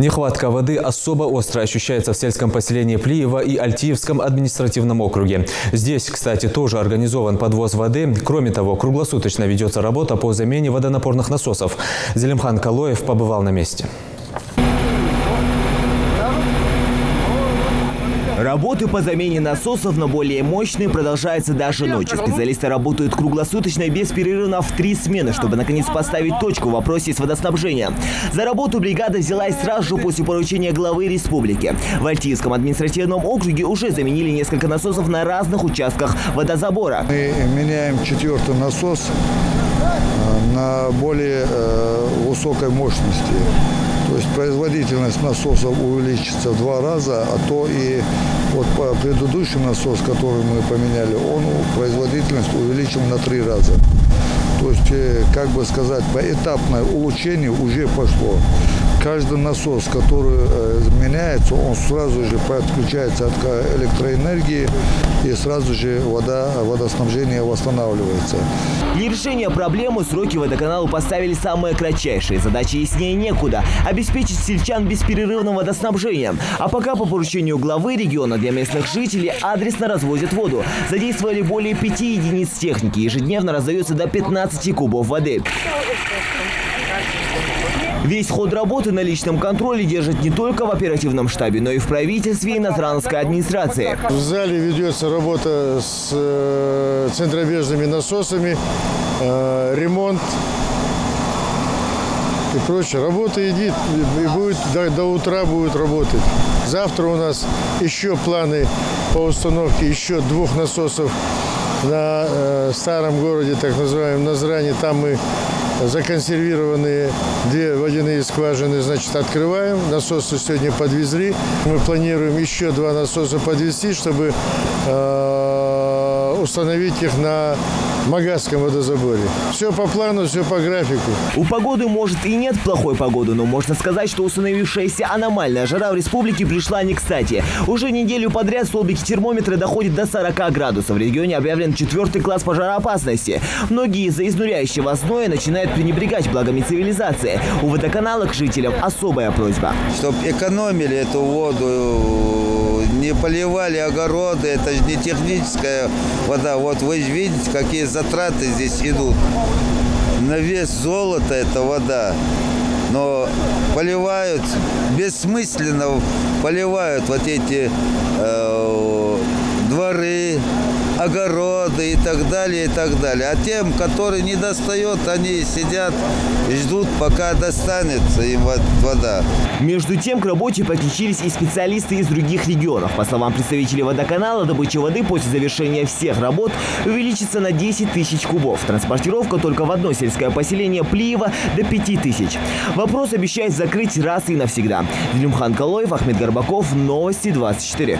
Нехватка воды особо остро ощущается в сельском поселении Плиево и Альтиевском административном округе. Здесь, кстати, тоже организован подвоз воды. Кроме того, круглосуточно ведется работа по замене водонапорных насосов. Зелимхан Калоев побывал на месте. Работы по замене насосов на более мощные продолжаются даже ночью. Специалисты работают круглосуточно и беспрерывно в 3 смены, чтобы наконец поставить точку в вопросе с водоснабжением. За работу бригада взялась сразу же после поручения главы республики. В Альтиевском административном округе уже заменили несколько насосов на разных участках водозабора. Мы меняем 4-й насос на более высокой мощности. То есть производительность насосов увеличится в 2 раза, а то и вот предыдущий насос, который мы поменяли, он производительность увеличил на 3 раза. То есть, как бы сказать, поэтапное улучшение уже пошло. Каждый насос, который меняется, он сразу же подключается от электроэнергии и сразу же водоснабжение восстанавливается. Для решения проблемы сроки водоканалу поставили самые кратчайшие. Задача яснее некуда – обеспечить сельчан бесперерывным водоснабжением. А пока по поручению главы региона для местных жителей адресно развозят воду. Задействовали более 5 единиц техники. Ежедневно раздается до 15 кубов воды. Весь ход работы на личном контроле держат не только в оперативном штабе, но и в правительстве и Назрановской администрации. В зале ведется работа с центробежными насосами, ремонт и прочее. Работа идет и будет до утра будет работать. Завтра у нас еще планы по установке еще 2 насосов на старом городе, так называемом Назране. Там мы законсервированные 2 водяные скважины, значит, открываем. Насосы сегодня подвезли. Мы планируем еще 2 насоса подвезти, чтобы установить их на Магасском водозаборе. Все по плану, все по графику. У погоды, может, и нет плохой погоды, но можно сказать, что установившаяся аномальная жара в республике пришла не кстати. Уже неделю подряд столбики термометра доходят до 40 градусов. В регионе объявлен 4-й класс пожароопасности. Многие из-за изнуряющего зноя начинают пренебрегать благами цивилизации. У водоканала к жителям особая просьба. Чтобы экономили эту воду, не поливали огороды, это же не техническая вода. Вот вы видите, какие затраты здесь идут. На вес золота эта вода. Но поливают, бессмысленно поливают вот эти дворы, огороды и так далее, и так далее. А тем, которые не достает, они сидят и ждут, пока достанется им вода. Между тем, к работе подключились и специалисты из других регионов. По словам представителей водоканала, добыча воды после завершения всех работ увеличится на 10 тысяч кубов. Транспортировка только в одно сельское поселение Плиево до 5 тысяч. Вопрос обещает закрыть раз и навсегда. Зелимхан Калоев, Ахмед Горбаков, Новости 24.